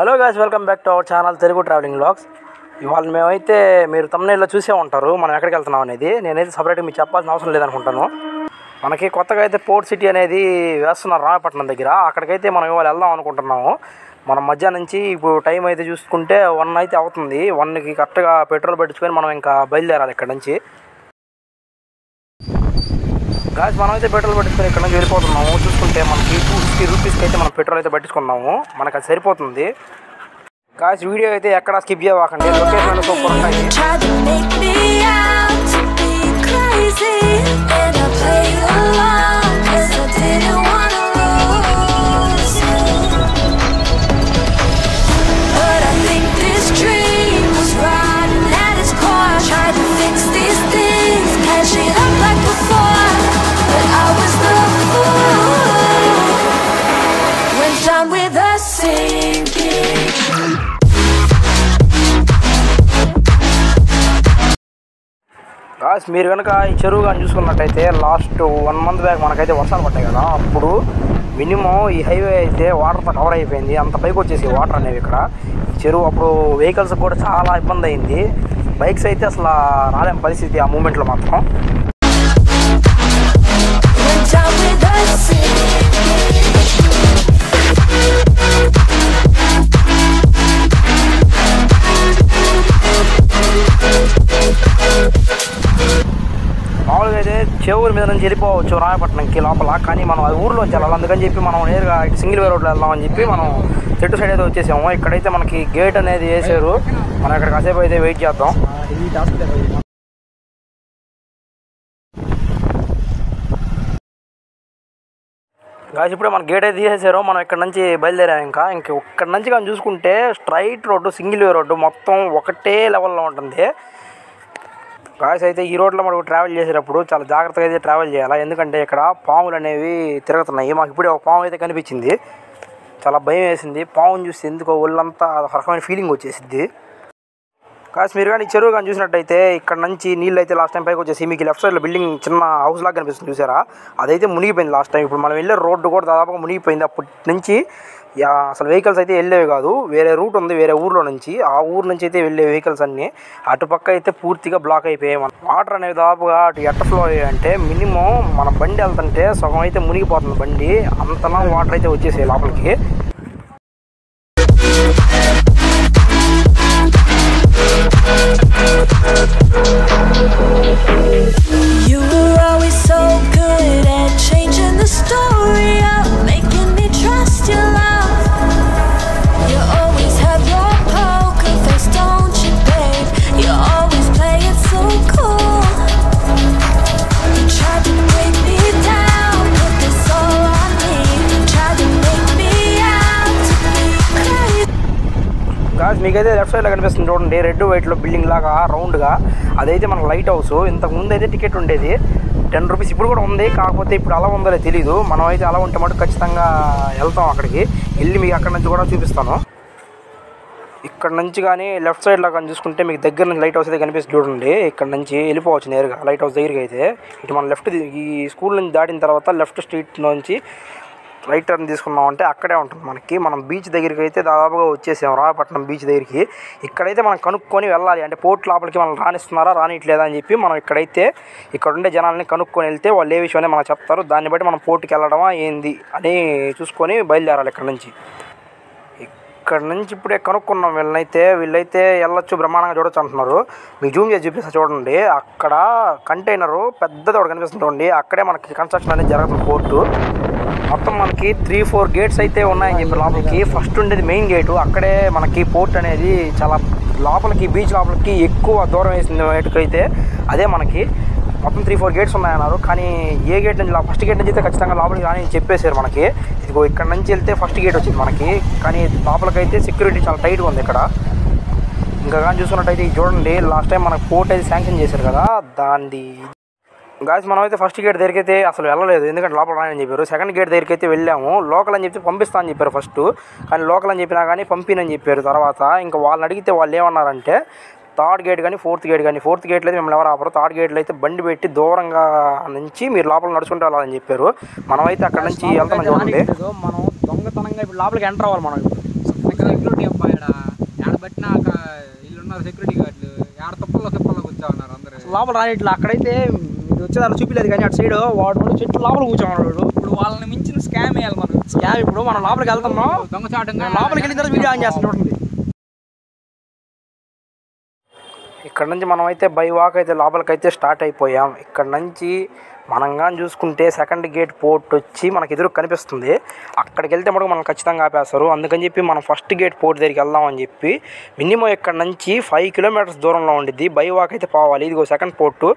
Hello guys, welcome back to our channel Telugu travelling vlogs. ఇవాళ మేమైతే మీరు thumbnail లో చూసే ఉంటారు మనం ఎక్కడికి వెళ్తున్నాం అనేది. నేనైతే సపరేట్గా మీకు చెప్పాల్సిన అవసరం లేదనుకుంటాను. మనకి కొత్తగా అయితే పోర్ట్ సిటీ అనేది వేస్తున్నారు రామయ్యపట్నం దగ్గర. అక్కడికైతే మనం ఇవాళ వెళ్దాం అనుకుంటున్నాము. మనం మధ్యాహ్నం నుంచి ఇప్పుడు టైం అయితే చూసుకుంటే 1 అయితే అవుతుంది. 1కి కరెక్ట్గా పెట్రోల్ పెట్టించుకొని మనం ఇంకా బయలుదేరాలి ఇక్కడ నుంచి. గాయ్స్, మనమైతే పెట్రోల్ పట్టించుకొని ఇక్కడ నుంచి వెళ్ళిపోతున్నాము. చూసుకుంటే మనకి 250 రూపీస్కి అయితే మనం పెట్రోల్ అయితే పట్టించుకున్నాము. మనకు అది సరిపోతుంది. గాయ్స్, వీడియో అయితే ఎక్కడ స్కిప్ చేయకండి. లొకేషన్ సూపర్ ఉన్నాయి. గాయ్స్, మీరు కనుక ఈ చెరువు కానీ చూసుకున్నట్టయితే లాస్ట్ 1 మంత్ బ్యాక్ మనకైతే వర్షాలు పడ్డాయి కదా. అప్పుడు మినిమం ఈ హైవే అయితే వాటర్తో కవర్ అయిపోయింది. అంత పైకి వచ్చేసి వాటర్ అనేవి ఇక్కడ చెరువు. అప్పుడు వెహికల్స్ కూడా చాలా ఇబ్బంది అయింది. బైక్స్ అయితే అసలు రాలేం పరిస్థితి ఆ మూమెంట్లో మాత్రం. మామూలుగా అయితే చెవుల మీద నుంచి వెళ్ళిపోవచ్చు రామయ్యపట్నంకి లోపల. కానీ మనం అది ఊర్లోంచి వెళ్ళాలి. అందుకని చెప్పి మనం నేరుగా సింగిల్ వే రోడ్లో వెళ్దామని చెప్పి మనం చెట్టు సైడ్ అయితే వచ్చేసాము. ఇక్కడైతే మనకి గేట్ అనేది వేసారు. మనం ఇక్కడ కాసేపు అయితే వెయిట్ చేద్దాం. గాయ్స్, ఇప్పుడే మన గేట్ అయితే తీసేసారు. మనం ఇక్కడ నుంచి బయలుదేరాము. ఇంకా ఇక్కడ నుంచి కానీ చూసుకుంటే straight road, single way road మొత్తం ఒకటే లెవెల్లో ఉంటుంది. గాయ్స్, అయితే ఈ రోడ్లో మనకు ట్రావెల్ చేసేటప్పుడు చాలా జాగ్రత్తగా అయితే ట్రావెల్ చేయాలి. ఎందుకంటే ఇక్కడ పాములు అనేవి తిరుగుతున్నాయి. మాకు ఇప్పుడే ఒక పాము అయితే కనిపించింది. చాలా భయం వేసింది. పాముని చూసి ఎందుకో ఒళ్ళంతా రకమైన ఫీలింగ్ వచ్చేసింది. గాయ్స్, మీరు కానీ చెరువు కానీ చూసినట్టయితే ఇక్కడ నుంచి నీళ్ళు అయితే లాస్ట్ టైం పైకి వచ్చేసి మీకు లెఫ్ట్ సైడ్లో బిల్డింగ్ చిన్న హౌస్ లాగా కనిపిస్తుంది చూసారా, అదైతే మునిగిపోయింది లాస్ట్ టైం. ఇప్పుడు మనం వెళ్ళే రోడ్డు కూడా దాదాపుగా మునిగిపోయింది. అప్పటి నుంచి అసలు వెహికల్స్ అయితే వెళ్ళేవి కాదు. వేరే రూట్ ఉంది వేరే ఊర్లో నుంచి. ఆ ఊరు నుంచి అయితే వెళ్ళే వెహికల్స్ అన్నీ అటుపక్క అయితే పూర్తిగా బ్లాక్ అయిపోయాయి. మన వాటర్ అనేవి దాదాపుగా అటు ఎట్ట ఫ్లో అయ్యాయి అంటే మినిమం మన బండి వెళ్తుంటే సగం అయితే మునిగిపోతుంది బండి. అంతలా వాటర్ అయితే వచ్చేసాయి లోపలికి. మీకైతే లెఫ్ట్ సైడ్లో కనిపిస్తుంది చూడండి, రెడ్ వైట్లో బిల్డింగ్ లాగా రౌండ్గా. అదైతే మనకు లైట్ హౌస్. ఇంతకుముందు అయితే టికెట్ ఉండేది 10 రూపీస్. ఇప్పుడు కూడా ఉంది, కాకపోతే ఇప్పుడు అలా ఉందో తెలీదు. మనం అయితే అలా ఉంటే మటు ఖచ్చితంగా వెళ్తాం. అక్కడికి వెళ్ళి మీకు అక్కడ నుంచి కూడా చూపిస్తాను. ఇక్కడ నుంచి కానీ లెఫ్ట్ సైడ్లో కానీ చూసుకుంటే మీకు దగ్గర నుంచి లైట్ హౌస్ అయితే కనిపిస్తుంది చూడండి. ఇక్కడ నుంచి వెళ్ళిపోవచ్చు నేరుగా లైట్ హౌస్ దగ్గరికి. అయితే ఇటు మనం లెఫ్ట్ ఈ స్కూల్ నుంచి దాటిన తర్వాత లెఫ్ట్ స్ట్రీట్ నుంచి రైట్ టర్న్ తీసుకున్నామంటే అక్కడే ఉంటుంది మనకి. మనం బీచ్ దగ్గరికి అయితే దాదాపుగా వచ్చేసాం, రామయ్యపట్నం బీచ్ దగ్గరికి. ఇక్కడైతే మనం కనుక్కొని వెళ్ళాలి. అంటే పోర్ట్ లోపలికి మనం రానిస్తున్నారా రానిట్లేదా అని చెప్పి మనం ఇక్కడైతే ఇక్కడ ఉండే జనాలని కనుక్కొని వెళ్తే వాళ్ళు ఏ విషయం మనకు చెప్తారు. దాన్ని బట్టి మనం పోర్ట్కి వెళ్ళడమా ఏంది అని చూసుకొని బయలుదేరాలి ఇక్కడ నుంచి. ఇక్కడ నుంచి ఇప్పుడే కనుక్కున్నాం వీళ్ళైతే వెళ్ళొచ్చు, బ్రహ్మాండంగా చూడొచ్చు అంటున్నారు. మీకు జూమ్ చేసి చూపిస్తా చూడండి. అక్కడ కంటైనరు పెద్దది ఒకటి కనిపిస్తుంది చూడండి. అక్కడే మనకి కన్స్ట్రక్షన్ అనేది జరుగుతుంది పోర్టు. మొత్తం మనకి 3-4 గేట్స్ అయితే ఉన్నాయని చెప్పి లోపలికి. ఫస్ట్ ఉండేది మెయిన్ గేటు. అక్కడే మనకి పోర్ట్ అనేది చాలా లోపలికి బీచ్ లోపలికి ఎక్కువ దూరం వేసింది వేటుకైతే. అదే మనకి మొత్తం 3-4 గేట్స్ ఉన్నాయన్నారు. కానీ ఏ గేట్ నుంచి ఫస్ట్ గేట్ నుంచి అయితే ఖచ్చితంగా లోపలికి రాని చెప్పేశారు మనకి. ఇదిగో ఇక్కడ నుంచి వెళ్తే ఫస్ట్ గేట్ వచ్చింది మనకి. కానీ లోపలికైతే సెక్యూరిటీ చాలా టైట్గా ఉంది ఇక్కడ. ఇంకా కానీ చూసుకున్నట్టయితే చూడండి, లాస్ట్ టైం మనకు పోర్ట్ అయితే శాంక్షన్ చేశారు కదా దాన్ని. గాయ్స్, మనమైతే ఫస్ట్ గేట్ దగ్గరికి అయితే అసలు వెళ్ళలేదు, ఎందుకంటే లోపల రాని చెప్పారు. సెకండ్ గేట్ దగ్గరికి అయితే వెళ్ళాము. లోకల్ అని చెప్పి పంపిస్తా అని చెప్పారు ఫస్ట్. కానీ లోకల్ అని చెప్పినా కానీ పంపినని చెప్పారు తర్వాత. ఇంకా వాళ్ళని అడిగితే వాళ్ళు ఏమన్నారంటే థర్డ్ గేట్ కానీ ఫోర్త్ గేట్ కానీ, ఫోర్త్ గేట్లో అయితే మిమ్మల్ని ఎవరు ఆపరు, థర్డ్ గేట్లో అయితే బండి పెట్టి దూరంగా నుంచి మీరు లోపల నడుచుకుంటూ వెళ్ళాలని చెప్పారు. మనమైతే అక్కడ నుంచి వెళ్తామని చూడండి. మనం దొంగతనంగా ఇప్పుడు లోపలికి ఎంటర్ అవ్వాలి. మనం సెక్యూరిటీ అబ్బాయి ఆడబట్టిన ఇల్లున్నారు సెక్యూరిటీ గార్డులు ఆడ తిప్పల్లో కూర్చో ఉన్నారు అందరూ లోపల రానిట్లా. అక్కడైతే మీరు వచ్చేదాన్ని చూపించలేదు కానీ అటు సైడ్ వాడు చెట్టు లోపల కూర్చోన్నాడు. ఇప్పుడు వాళ్ళని మించిన స్కామ్ వేయాలి మనం. స్కామ్ ఇప్పుడు మనం లోపలికి వెళ్తున్నాం, దొంగచాటంగా లోపలికి వెళ్ళిన తర్వాత వీడియో ఆన్ చేస్తాం చూడండి. ఇక్కడ నుంచి మనం అయితే బై వాక్ అయితే లోపలికైతే స్టార్ట్ అయిపోయాం. ఇక్కడ నుంచి మనం కానీ చూసుకుంటే సెకండ్ గేట్ పోర్ట్ వచ్చి మనకు ఎదురు కనిపిస్తుంది. అక్కడికి వెళ్తే మటుకు మనం ఖచ్చితంగా ఆపేస్తారు. అందుకని చెప్పి మనం ఫస్ట్ గేట్ పోర్ట్ దగ్గరికి వెళ్దామని చెప్పి మినిమం ఇక్కడ నుంచి 5 కిలోమీటర్స్ దూరంలో ఉండిద్ది. బై వాక్ అయితే పోవాలి. ఇదిగో సెకండ్ పోర్టు.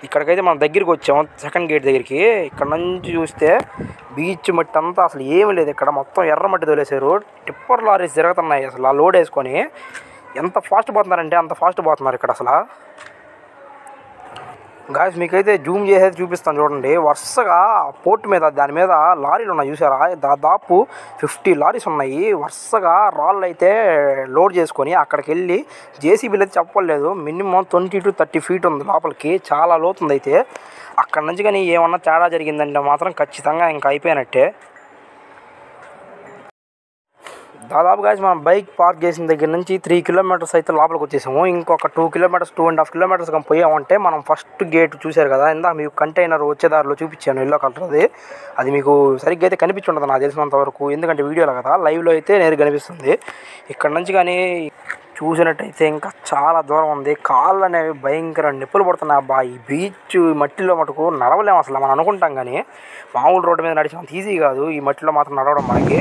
ఇక్కడికైతే మనం దగ్గరికి వచ్చాము సెకండ్ గేట్ దగ్గరికి. ఇక్కడ నుంచి చూస్తే బీచ్ మట్టి అంతా అసలు ఏమీ లేదు. ఇక్కడ మొత్తం ఎర్ర మట్టి తోలేశారు. టిప్పర్ లారీస్ తిరుగుతున్నాయి అసలు ఆ లోడ్ వేసుకొని. ఎంత ఫాస్ట్ పోతున్నారంటే అంత ఫాస్ట్ పోతున్నారు ఇక్కడ అసలు. గాయస్ మీకైతే జూమ్ చేసేది చూపిస్తాను చూడండి. వరుసగా పోర్ట్ మీద దాని మీద లారీలు ఉన్నాయి చూసారా, దాదాపు 50 లారీస్ ఉన్నాయి. వరుసగా రాళ్ళు అయితే లోడ్ చేసుకొని అక్కడికి వెళ్ళి జేసీబీలు అయితే చెప్పలేదు. మినిమం 20 to 30 ఫీట్ ఉంది లోపలికి, చాలా లోతుంది. అయితే అక్కడ నుంచి కానీ ఏమన్నా తేడా జరిగిందంటే మాత్రం ఖచ్చితంగా ఇంకా అయిపోయినట్టే. దాదాపు గాయస్ మనం బైక్ పార్క్ చేసిన దగ్గర నుంచి 3 కిలోమీటర్స్ అయితే లోపలికి వచ్చేసాము. ఇంకొక 2 కిలోమీటర్స్ 2.5 కిలోమీటర్స్ కానీ పోయామంటే మనం ఫస్ట్ గేట్ చూశారు కదా, ఇందాక మీకు కంటైనర్ వచ్చేదారిలో చూపించాను ఎల్లో కలర్. అది మీకు సరిగ్గా అయితే కనిపించుండదు నాకు తెలిసినంత వరకు, ఎందుకంటే వీడియోలో కదా, లైవ్లో అయితే నేరుగా కనిపిస్తుంది. ఇక్కడ నుంచి కానీ చూసినట్టయితే ఇంకా చాలా దూరం ఉంది. కాళ్ళు అనేవి భయంకర నిప్పులు పడుతున్నాయి. అబ్బా ఈ బీచ్ మట్టిలో మటుకు నడవలేము అసలు. మనం అనుకుంటాం కానీ మామూలు రోడ్డు మీద నడిచినంత ఈజీ కాదు ఈ మట్టిలో మాత్రం నడవడం మనకి.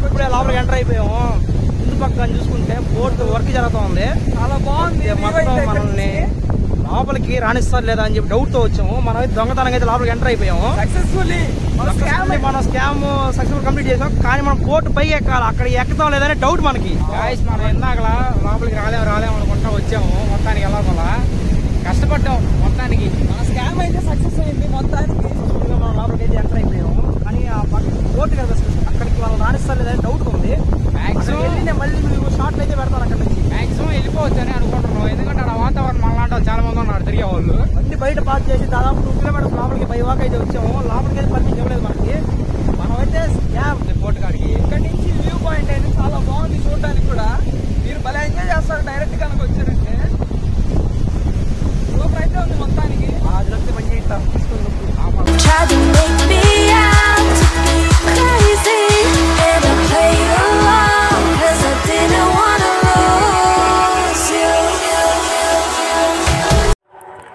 ఇప్పుడే లోపలికి ఎంటర్ అయిపోయాము. ముందు పక్కన చూసుకుంటే బోట్ వర్క్ జరుగుతూ ఉంది, చాలా బాగుంది. మొత్తం మనల్ని లోపలికి రాణిస్తారు లేదా అని చెప్పి డౌట్ తో వచ్చాము. మనం అయితే దొంగతనంగా అయితే లోపలికి ఎంటర్ అయిపోయాము. మనం స్కామ్ సక్సెస్ఫుల్ కంప్లీట్ చేసాం. కానీ మనం బోట్ పైకి ఎక్కాలి, అక్కడ ఎక్కుతాం లేదనే డౌట్ మనకి. మనం ఇందాకలా లోపలికి రాలేము అనుకుంటా వచ్చాము. మొత్తానికి వెళ్ళాలా కష్టపడ్డాం. మొత్తానికి మన స్కామ్ అయితే సక్సెస్ అయింది. మొత్తానికి మనం లోపలికి అయితే ఎంటర్ అయిపోయాము. కానీ ఆ బోట్ కదా అక్కడికి వాళ్ళు రాణిస్తారు లేదని డౌట్ ఉంది. మాక్సిమం మళ్ళీ మీరు షార్ట్ అయితే పెడతారు అక్కడ నుంచి. మాక్సిమం వెళ్ళిపోవచ్చు అని అనుకుంటున్నాం. ఎందుకంటే అక్కడ వాతావరణం మనలాంటి చాలా మంది ఉన్నారు తిరిగే వాళ్ళు. బండి బయట పార్క్ చేసి దాదాపు 2 కిలోమీటర్స్ లోపలికి బై వాక్ అయితే వచ్చాము. లోపలికి అయితే పర్మిషన్ ఇవ్వలేదు మనకి. మనం అయితే పోర్ట్ కాడికి ఇక్కడ నుంచి వ్యూ పాయింట్ అయితే చాలా బాగుంది చూడడానికి కూడా. మీరు భలే ఎంజాయ్ చేస్తారు డైరెక్ట్ కనుక వచ్చారంటే. సూపర్ అయితే ఉంది మొత్తానికి. అది వస్తే మంచి తీసుకుందాం.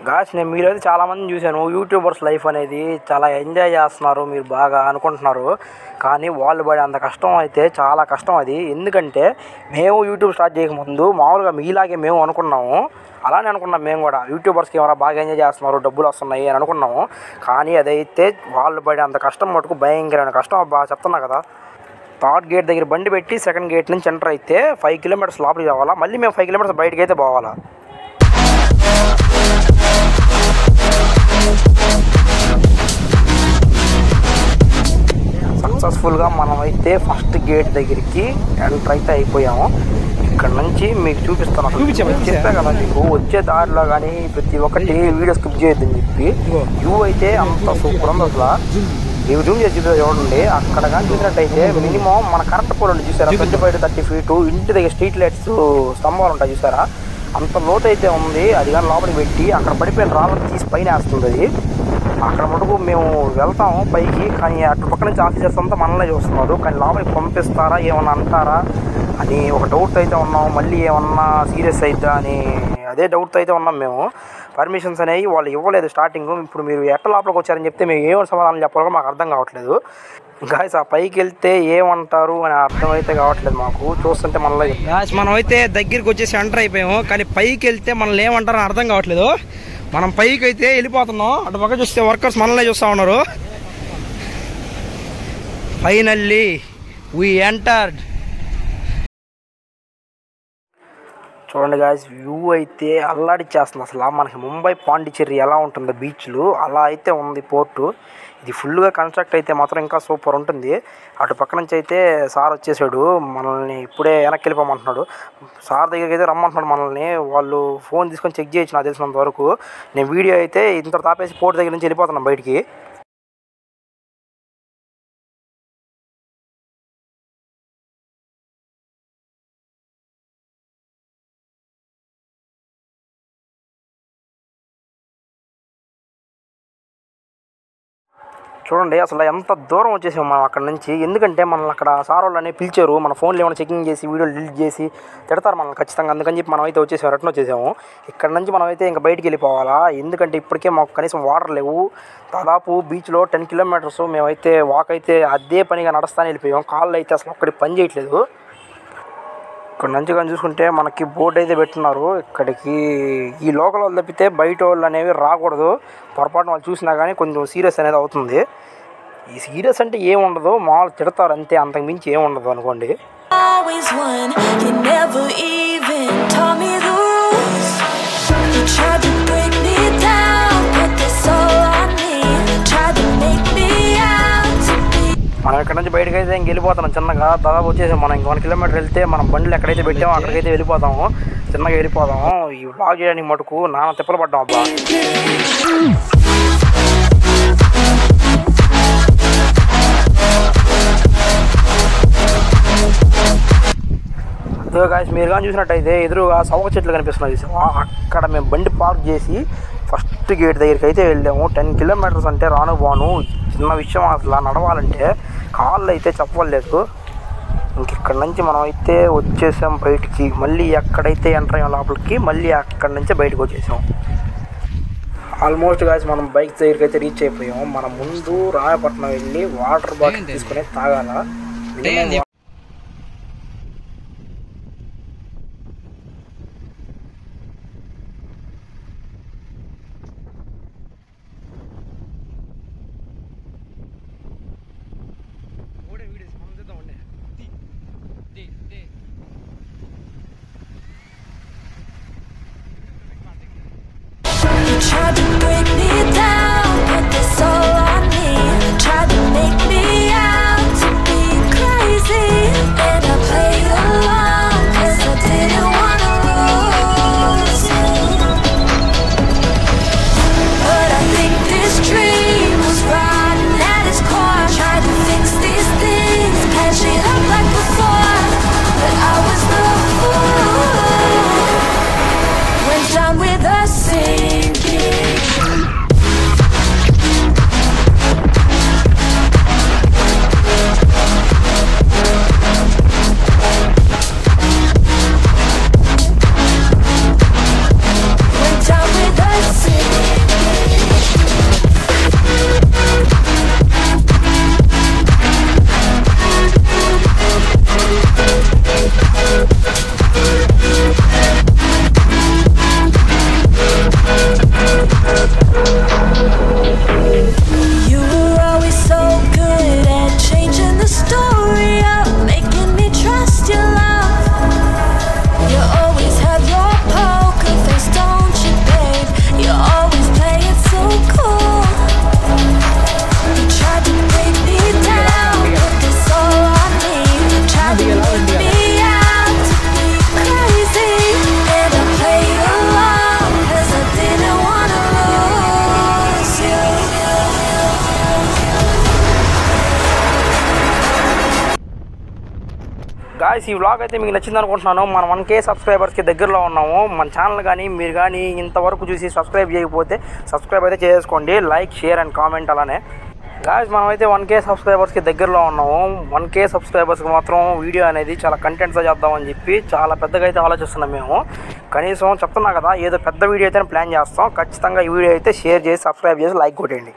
గాష్ నేను మీరైతే చాలామందిని చూశాను, యూట్యూబర్స్ లైఫ్ అనేది చాలా ఎంజాయ్ చేస్తున్నారు మీరు బాగా అనుకుంటున్నారు. కానీ వాళ్ళు పడే అంత కష్టం అయితే చాలా కష్టం అది. ఎందుకంటే మేము యూట్యూబ్ స్టార్ట్ చేయకముందు మామూలుగా మీలాగే మేము అనుకున్నాము. అలానే అనుకున్నాం మేము కూడా, యూట్యూబర్స్కి ఎవరైనా బాగా ఎంజాయ్ చేస్తున్నారు డబ్బులు వస్తున్నాయి అని అనుకున్నాము. కానీ అదైతే వాళ్ళు పడే అంత కష్టం మటుకు భయంకరమైన కష్టం. బాగా చెప్తున్నా కదా. థర్డ్ గేట్ దగ్గర బండి పెట్టి సెకండ్ గేట్ నుంచి ఎంటర్ అయితే 5 కిలోమీటర్స్ లోపలికి రావాలా. మళ్ళీ మేము 5 కిలోమీటర్స్ బయటకి అయితే పోవాలా. సక్సెస్ఫుల్గా మనమైతే ఫస్ట్ గేట్ దగ్గరికి ఎంటర్ అయితే అయిపోయాము. ఇక్కడ నుంచి మీకు చూపిస్తాను. చెప్పా కదా మీకు వచ్చే దారిలో కానీ ప్రతి ఒక్కటి వీడియో స్కిప్ చేయొద్దని చెప్పి. వ్యూ అయితే అంత సూపర్ ఉంది అసలు. ఇవి జూమ్ చేసి చూడండి. అక్కడ కానీ చూసినట్టయితే మినిమం మన కరెంట్ పోల్ ఉంది చూసారా, 25 to 30 ఫీటు. ఇంటి దగ్గర స్ట్రీట్ లైట్స్ స్తంభాలు ఉంటాయి చూసారా, అంత లోతు అయితే ఉంది. అది కానీ లోపలికి పెట్టి అక్కడ పడిపోయిన రాళ్ళని తీసి పైన వేస్తుంది. అది అక్కడ మటుకు మేము వెళ్తాము పైకి. కానీ అటు పక్క నుంచి ఆఫీసర్స్ అంతా మనల్ని చూస్తున్నారు. కానీ లోపలికి పంపిస్తారా ఏమన్నా అంటారా అని ఒక డౌట్ అయితే ఉన్నాం. మళ్ళీ ఏమన్నా సీరియస్ అయిద్దా అని అదే డౌట్ అయితే ఉన్నాం మేము. పర్మిషన్స్ అనేవి వాళ్ళు ఇవ్వలేదు స్టార్టింగ్. ఇప్పుడు మీరు ఎట్ట లోపలికి వచ్చారని చెప్తే మేము ఏమైనా సమాధానం చెప్పాలో మాకు అర్థం కావట్లేదు. గాయస్ ఆ పైకి వెళ్తే ఏమంటారు అని అర్థం అయితే కావట్లేదు మాకు. చూస్తుంటే మనలో గాయస్ మనం అయితే దగ్గరికి వచ్చేసి ఎంటర్ అయిపోయాము. కానీ పైకి వెళ్తే మనల్ని ఏమంటారు అని అర్థం కావట్లేదు. మనం పైకి అయితే వెళ్ళిపోతున్నాం. అటు పక్క చూస్తే వర్కర్స్ మనల్ని చూస్తూ ఉన్నారు. Finally we entered. చూడండి గాయ్స్, వ్యూ అయితే అల్లాడిచ్చేస్తుంది. అసలు మనకి ముంబై పాండిచ్చేరి ఎలా ఉంటుందో బీచ్లు అలా అయితే ఉంది పోర్టు. ఇది ఫుల్గా కన్స్ట్రక్ట్ అయితే మాత్రం ఇంకా సూపర్ ఉంటుంది. అటు పక్క నుంచి అయితే సార్ వచ్చేసాడు, మనల్ని ఇప్పుడే వెనక్కి వెళ్ళిపోమంటున్నాడు. సార్ దగ్గరికి అయితే రమ్మంటున్నాడు మనల్ని. వాళ్ళు ఫోన్ తీసుకొని చెక్ చేయొచ్చు నాకు తెలిసినంత వరకు. నేను వీడియో అయితే ఇంత తాపేసి పోర్టు దగ్గర నుంచి వెళ్ళిపోతున్నాను బయటికి. చూడండి అసలు ఎంత దూరం వచ్చేసాం మనం అక్కడ నుంచి. ఎందుకంటే మనల్ని అక్కడ సార్ వాళ్ళని పిలిచారు, మన ఫోన్లో ఏమైనా చెకింగ్ చేసి వీడియోలు డిలీట్ చేసి తిడతారు మనల్ని ఖచ్చితంగా. అందుకని చెప్పి మనం అయితే వచ్చేసాము, రిటర్న్ వచ్చేసాము. ఇక్కడ నుంచి మనం అయితే ఇంకా బయటికి వెళ్ళిపోవాలా. ఎందుకంటే ఇప్పటికే మాకు కనీసం వాటర్ లేవు. దాదాపు బీచ్లో 10 కిలోమీటర్స్ మేమైతే వాక్ అయితే అదే పనిగా నడుస్తానే వెళ్ళిపోయాం. కాళ్ళు అయితే అసలు ఒక్కడికి పని చేయట్లేదు. ఇక్కడ నుంచి కానీ చూసుకుంటే మనకి బోర్డు అయితే పెట్టున్నారు. ఇక్కడికి ఈ లోకల్ వాళ్ళు తప్పితే బయట వాళ్ళు అనేవి రాకూడదు. పొరపాటున వాళ్ళు చూసినా కానీ కొంచెం సీరియస్ అనేది అవుతుంది. ఈ సీరియస్ అంటే ఏముండదు, మామూలు తిడతారు అంతే, అంతకు మించి ఏముండదు అనుకోండి. మనం ఇక్కడ నుంచి బయటకు అయితే ఇంక వెళ్ళిపోతున్నాం చిన్నగా. దాదాపు వచ్చేసాం మనం. ఇంక 1 కిలోమీటర్ వెళ్తే మనం బండ్లు ఎక్కడైతే పెట్టామో అక్కడికైతే వెళ్ళిపోతాము. చిన్నగా వెళ్ళిపోతాము. ఈ వ్లాగ్ చేయడానికి మటుకు నాన్న తిప్పలు పడ్డాం అబ్బా. అదే గాయ్స్, మీరు కానీ చూసినట్టయితే ఎదురుగా సవక చెట్లు కనిపిస్తున్నాయి. అక్కడ మేము బండి పార్క్ చేసి ఫస్ట్ గేట్ దగ్గరికి అయితే వెళ్ళాము. 10 కిలోమీటర్స్ అంటే రాను బాను చిన్న విషయం. అసలు నడవాలంటే కాళ్ళు అయితే చెప్పలేదు. ఇంక ఇక్కడ నుంచి మనం అయితే వచ్చేసాం బయటికి. మళ్ళీ ఎక్కడైతే ఎంటర్ అయ్యాం లోపలికి, మళ్ళీ అక్కడ నుంచి బయటకు వచ్చేసాం. ఆల్మోస్ట్ గాయ్స్ మనం బైక్ దగ్గరికి అయితే రీచ్ అయిపోయాం. మనం ముందు రామయ్యపట్నం వెళ్ళి వాటర్ బాటిల్ తీసుకుని తాగాల. గాయ్స్, ఈ వ్లాగ్ అయితే మీకు నచ్చింది అనుకుంటున్నాను. మనం 1K సబ్స్క్రైబర్స్కి దగ్గరలో ఉన్నాము. మన ఛానల్ కానీ మీరు కానీ ఇంతవరకు చూసి సబ్స్క్రైబ్ చేయకపోతే సబ్స్క్రైబ్ అయితే చేసుకోండి. Like, share and comment. అలానే గాయ్స్, మనమైతే 1K సబ్స్క్రైబర్స్కి దగ్గరలో ఉన్నాము. 1K సబ్స్క్రైబర్స్కి మాత్రం వీడియో అనేది చాలా కంటెంట్స్గా చేద్దామని చెప్పి చాలా పెద్దగా అయితే ఆలోచిస్తున్నాం మేము. కనీసం చెప్తున్నా కదా, ఏదో పెద్ద వీడియో అయితే ప్లాన్ చేస్తాం. ఖచ్చితంగా ఈ వీడియో అయితే షేర్ చేసి సబ్స్క్రైబ్ చేసి లైక్ కొట్టండి.